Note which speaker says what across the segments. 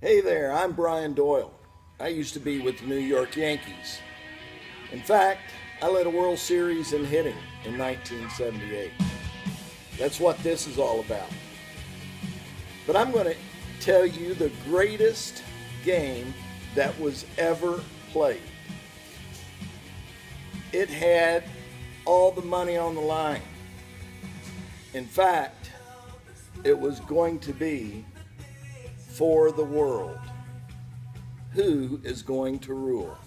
Speaker 1: Hey there, I'm Brian Doyle. I used to be with the New York Yankees. In fact, I led a World Series in hitting in 1978. That's what this is all about. But I'm going to tell you the greatest game that was ever played. It had all the money on the line. In fact, it was going to be for the world. Who is going to rule?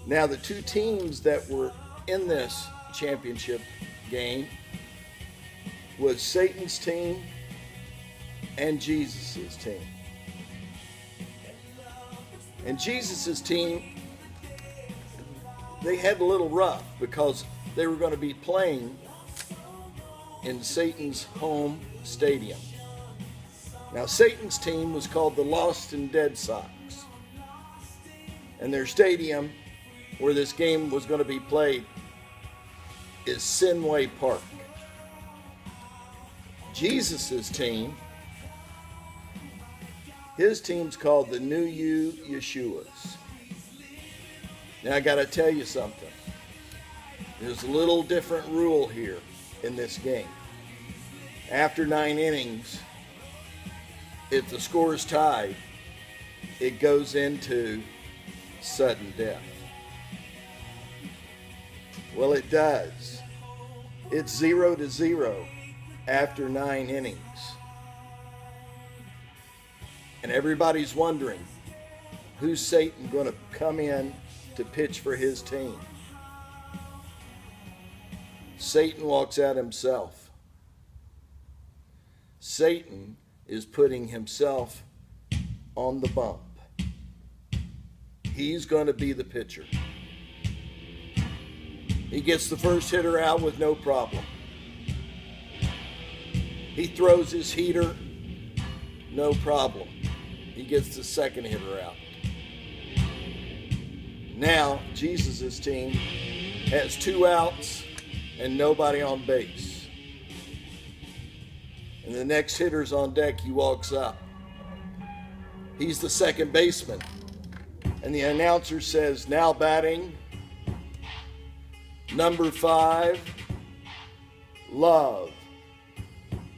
Speaker 1: Now, the two teams that were in this championship game was Satan's team and Jesus' team. And Jesus' team, they had a little rough because they were going to be playing in Satan's home stadium. Now, Satan's team was called the Lost and Dead Sox. And their stadium where this game was going to be played is Fenway Park. Jesus' team, his team's called the New Yeshuas. Now, I got to tell you something. There's a little different rule here in this game. After 9 innings, if the score is tied, it goes into sudden death. Well, it does. It's 0-0 after 9 innings. And everybody's wondering, who's Satan going to come in to pitch for his team? Satan walks out himself. Satan is putting himself on the bump. He's going to be the pitcher. He gets the first hitter out with no problem. He throws his heater, no problem. He gets the second hitter out. Now, Jesus' team has 2 outs and nobody on base. And the next hitter's on deck, he walks up. He's the second baseman. And the announcer says, now batting, number 5, Love.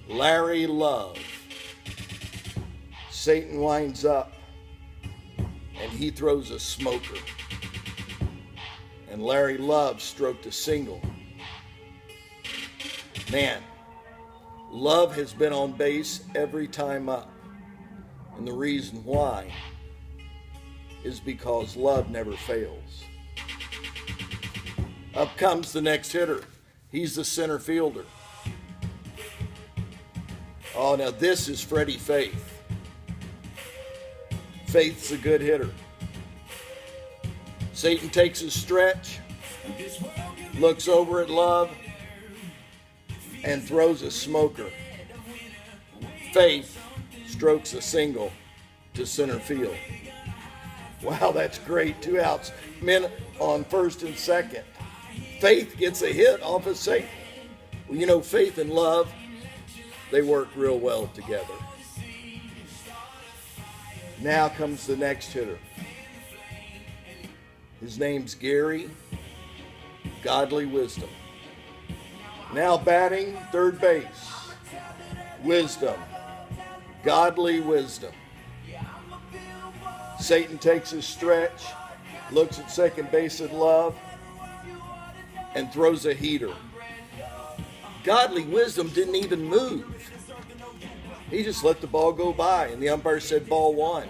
Speaker 1: Larry Love. Satan winds up and he throws a smoker. And Larry Love stroked a single. Man, Love has been on base every time up. And the reason why is because Love never fails. Up comes the next hitter. He's the center fielder. Oh, now this is Freddie Faith. Faith's a good hitter. Satan takes his stretch, looks over at Love, and throws a smoker. Faith strokes a single to center field. Wow, that's great. 2 outs. Men on first and second. Faith gets a hit off of Satan. Well, you know, Faith and Love, they work real well together. Now comes the next hitter. His name's Gary, Godly Wisdom. Now batting third base, Wisdom, Godly Wisdom. Satan takes his stretch, looks at second base at Love, and throws a heater. Godly Wisdom didn't even move. He just let the ball go by, and the umpire said ball 1.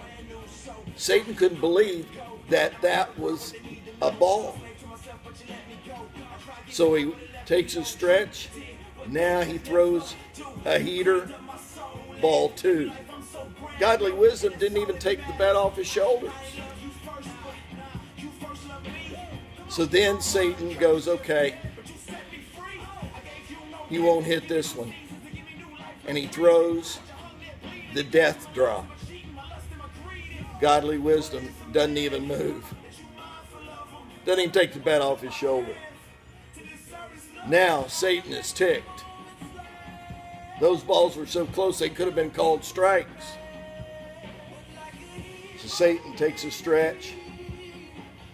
Speaker 1: Satan couldn't believe that that was a ball. So he takes his stretch. Now he throws a heater, ball 2. Godly Wisdom didn't even take the bat off his shoulders. So then Satan goes, okay, you won't hit this one. And he throws the death drop. Godly Wisdom doesn't even move. Doesn't even take the bat off his shoulder. Now Satan is ticked. Those balls were so close they could have been called strikes. So Satan takes a stretch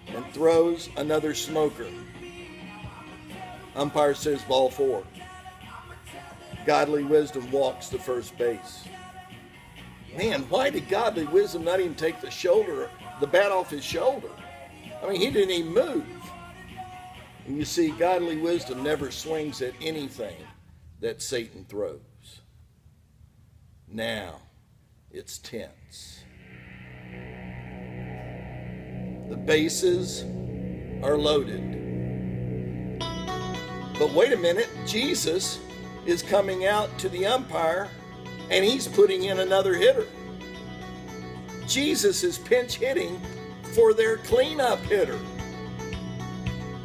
Speaker 1: and throws another smoker. Umpire says ball 4. Godly wisdom walks to first base. Man, why did godly wisdom not even take the bat off his shoulder? I mean, he didn't even move. And you see, godly wisdom never swings at anything that Satan throws. Now, it's tense. The bases are loaded. But wait a minute, Jesus is coming out to the umpire and he's putting in another hitter. Jesus is pinch hitting for their cleanup hitter.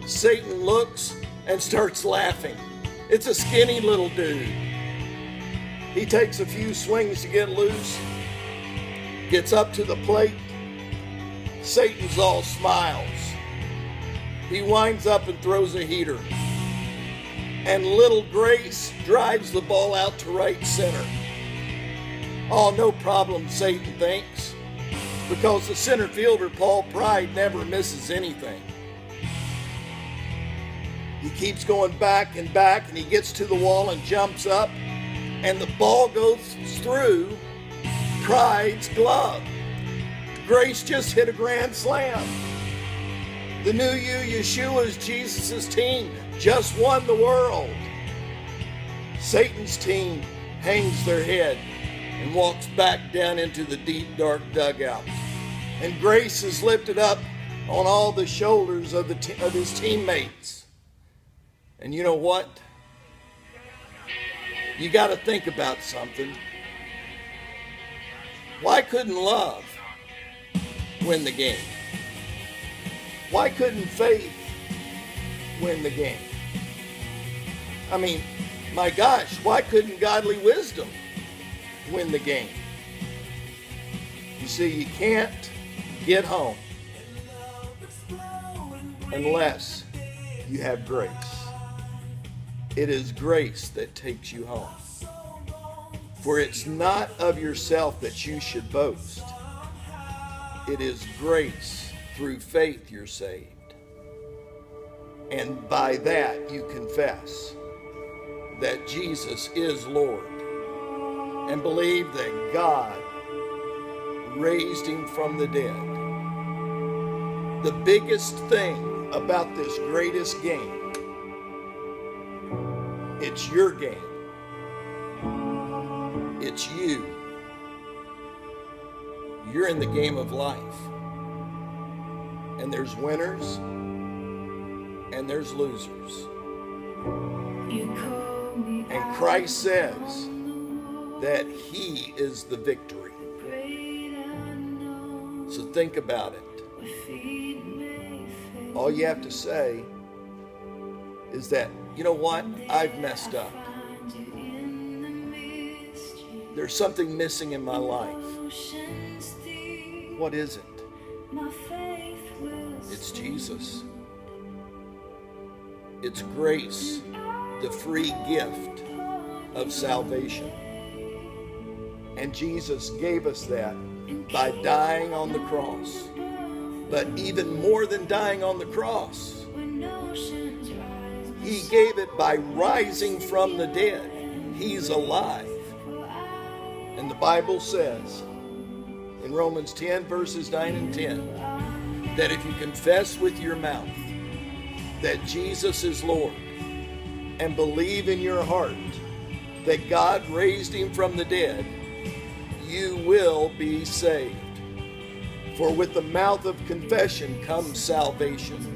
Speaker 1: Satan looks and starts laughing. It's a skinny little dude. He takes a few swings to get loose, gets up to the plate. Satan's all smiles. He winds up and throws a heater. And little Grace drives the ball out to right center. Oh, no problem, Satan thinks, because the center fielder, Paul Pride, never misses anything. He keeps going back, and he gets to the wall and jumps up, and the ball goes through Pride's glove. Grace just hit a grand slam. The new you, Yeshua's Jesus' team, just won the world. Satan's team hangs their head and walks back down into the deep, dark dugout. And Grace is lifted up on all the shoulders of his teammates. And you know what? You got to think about something. Why couldn't love win the game? Why couldn't faith win the game? I mean, my gosh, why couldn't godly wisdom win the game? You see, you can't get home unless you have grace. It is grace that takes you home. For it's not of yourself that you should boast. It is grace. Through faith you're saved. And by that you confess that Jesus is Lord and believe that God raised him from the dead. The biggest thing about this greatest game, it's your game. It's you. You're in the game of life. And there's winners and there's losers. And Christ says that he is the victory. So think about it. All you have to say is that, you know what? I've messed up. There's something missing in my life. What is it? It's Jesus. It's grace, the free gift of salvation. And Jesus gave us that by dying on the cross. But even more than dying on the cross, he gave it by rising from the dead. He's alive. And the Bible says in Romans 10 verses 9 and 10 that if you confess with your mouth that Jesus is Lord and believe in your heart that God raised him from the dead, you will be saved. For with the mouth of confession comes salvation,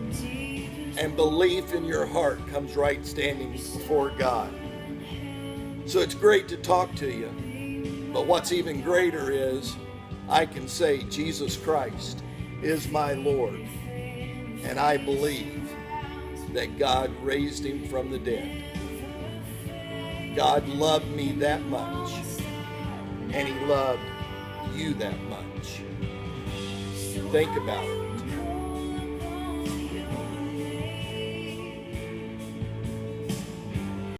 Speaker 1: and belief in your heart comes right standing before God. So it's great to talk to you, but what's even greater is I can say Jesus Christ is my Lord, and I believe that God raised him from the dead. God loved me that much, and he loved you that much. Think about it.